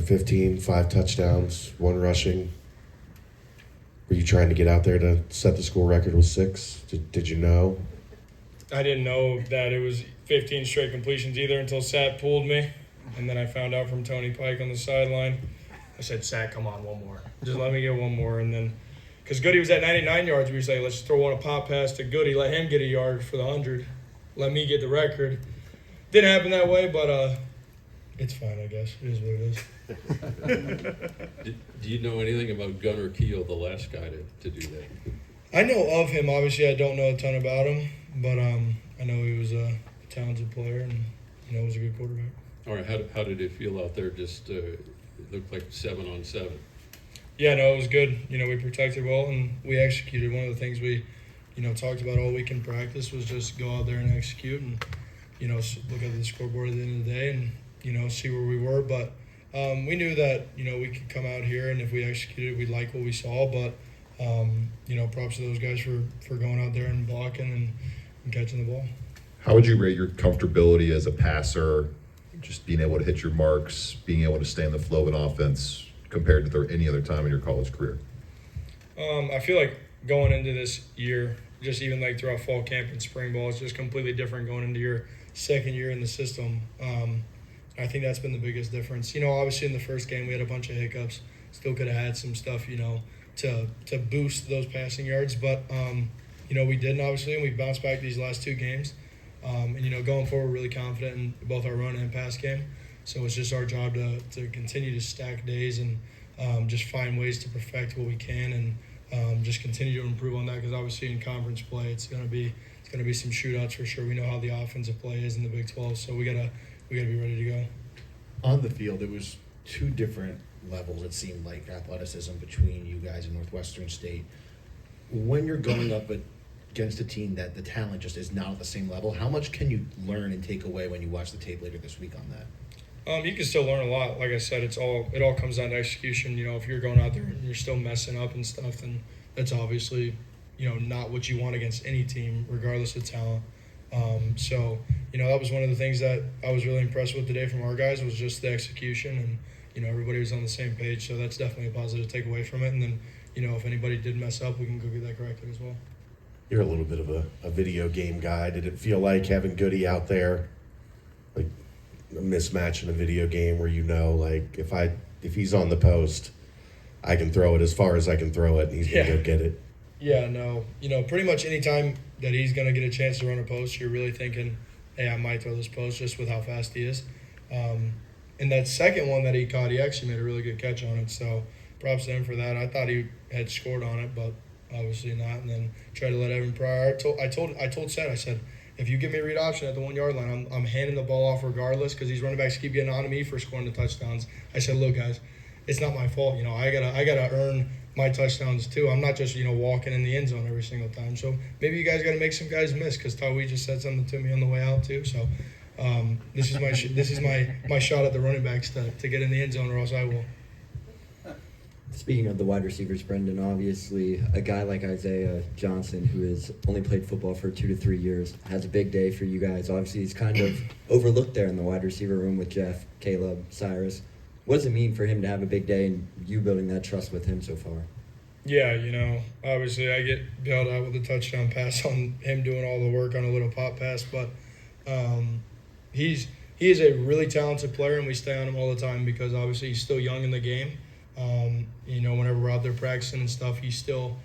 15, 5 touchdowns, 1 rushing. Were you trying to get out there to set the school record with 6? Did you know? I didn't know that it was 15 straight completions either until Sat pulled me. And then I found out from Tony Pike on the sideline. I said, Sat, come on, one more. Just let me get one more. And then, because Goody was at 99 yards, we were saying, let's throw a pop pass to Goody, let him get a yard for the 100, let me get the record. Didn't happen that way, but it's fine, I guess. It is what it is. Do you know anything about Gunnar Keel, the last guy to do that? I know of him. Obviously, I don't know a ton about him, but I know he was a talented player and was a good quarterback. All right, how did it feel out there? Just it looked like 7-on-7. Yeah, no, it was good. We protected well and we executed. One of the things we, talked about all week in practice was just go out there and execute and, look at the scoreboard at the end of the day and, see where we were. But we knew that, we could come out here and if we executed, we'd like what we saw. But, props to those guys for going out there and blocking and catching the ball. How would you rate your comfortability as a passer, just being able to hit your marks, being able to stay in the flow of an offense compared to any other time in your college career? I feel like going into this year, just even like throughout fall camp and spring ball, it's just completely different going into your second year in the system. I think that's been the biggest difference. Obviously in the first game we had a bunch of hiccups. Still could have had some stuff, to boost those passing yards. But, we didn't, obviously, and we bounced back these last 2 games. And, going forward, we're really confident in both our run and pass game. So it's just our job to continue to stack days and just find ways to perfect what we can and just continue to improve on that because obviously in conference play it's gonna be some shootouts for sure. We know how the offensive play is in the Big 12, so we gotta be ready to go. On the field, it was 2 different levels, it seemed like, athleticism between you guys and Northwestern State. When you're going up against a team that the talent just is not at the same level, how much can you learn and take away when you watch the tape later this week on that? You can still learn a lot. Like I said, it all comes down to execution. If you're going out there and you're still messing up and stuff, then that's obviously, not what you want against any team, regardless of talent. So, that was one of the things that I was really impressed with today from our guys was just the execution and, everybody was on the same page. So that's definitely a positive takeaway from it. And then, if anybody did mess up, we can go get that corrected as well. You're a little bit of a video game guy. Did it feel like having Goody out there, like a mismatch in a video game where like if he's on the post, I can throw it as far as I can throw it and he's gonna go get it? Yeah, no. Pretty much any time that he's gonna get a chance to run a post, you're really thinking, hey, I might throw this post just with how fast he is. And that second one that he caught, he actually made a really good catch on it. So props to him for that. I thought he had scored on it, but obviously not. And then tried to let Evan Pryor. I told Seth, I said, if you give me a read option at the 1 yard line, I'm handing the ball off regardless because these running backs keep getting on to me for scoring the touchdowns. I said, look, guys, it's not my fault. I gotta earn my touchdowns too. I'm not just walking in the end zone every single time. So maybe you guys gotta make some guys miss because Tawi just said something to me on the way out too. So this is my shot at the running backs to get in the end zone, or else I will. Speaking of the wide receivers, Brendan, obviously a guy like Isaiah Johnson, who has only played football for 2 to 3 years, has a big day for you guys. Obviously, he's kind of overlooked there in the wide receiver room with Jeff, Caleb, Cyrus. What does it mean for him to have a big day and you building that trust with him so far? Yeah, obviously I get bailed out with a touchdown pass on him doing all the work on a little pop pass, but he is a really talented player, and we stay on him all the time because obviously he's still young in the game. Whenever we're out there practicing and stuff, he's still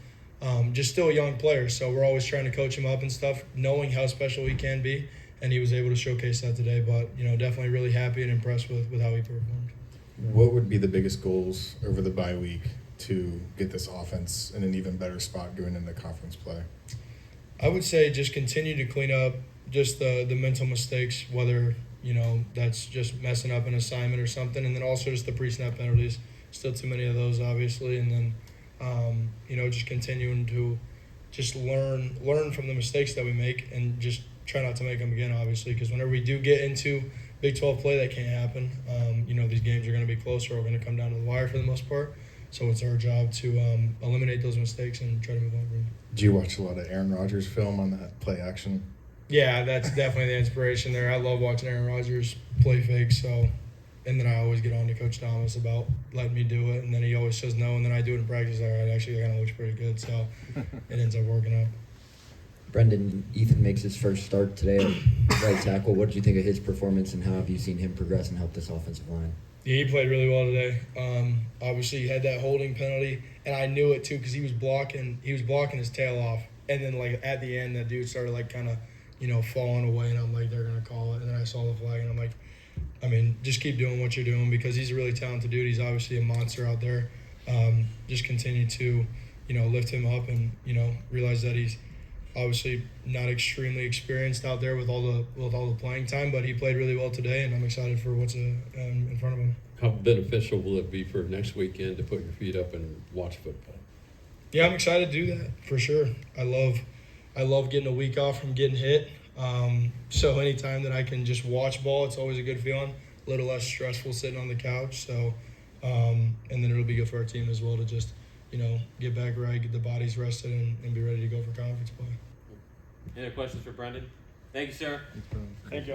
a young player. So we're always trying to coach him up and stuff, knowing how special he can be. And he was able to showcase that today. But, definitely really happy and impressed with how he performed. What would be the biggest goals over the bye week to get this offense in an even better spot going into conference play? I would say just continue to clean up just the mental mistakes, whether, that's just messing up an assignment or something. And then also just the pre-snap penalties. Still too many of those, obviously, and then, just continuing to just learn from the mistakes that we make and just try not to make them again, obviously, because whenever we do get into Big 12 play, that can't happen. These games are going to be closer. We're going to come down to the wire for the most part, so it's our job to eliminate those mistakes and try to move on from them. Do you watch a lot of Aaron Rodgers film on that play action? Yeah, that's definitely the inspiration there. I love watching Aaron Rodgers play fake, so And then I always get on to Coach Thomas about letting me do it, and then he always says no, and then I do it in practice. All right, actually, that kind of looks pretty good, so it ends up working out. Brendan, Ethan makes his first start today at right tackle. What did you think of his performance, and how have you seen him progress and help this offensive line? Yeah, he played really well today. Obviously, he had that holding penalty, and I knew it too because he was blocking his tail off, and then like at the end, that dude started like kind of, falling away, and I'm like, they're gonna call it, and then I saw the flag, and I'm like, I mean, just keep doing what you're doing because he's a really talented dude. He's obviously a monster out there. Just continue to, lift him up and realize that he's obviously not extremely experienced out there with all the playing time, but he played really well today, and I'm excited for what's in front of him. How beneficial will it be for next weekend to put your feet up and watch football? Yeah, I'm excited to do that for sure. I love getting a week off from getting hit. So anytime that I can just watch ball, it's always a good feeling. A little less stressful sitting on the couch. So, and then it'll be good for our team as well to just, get back right, get the bodies rested, and be ready to go for conference play. Any other questions for Brendan? Thank you, sir. Thank you.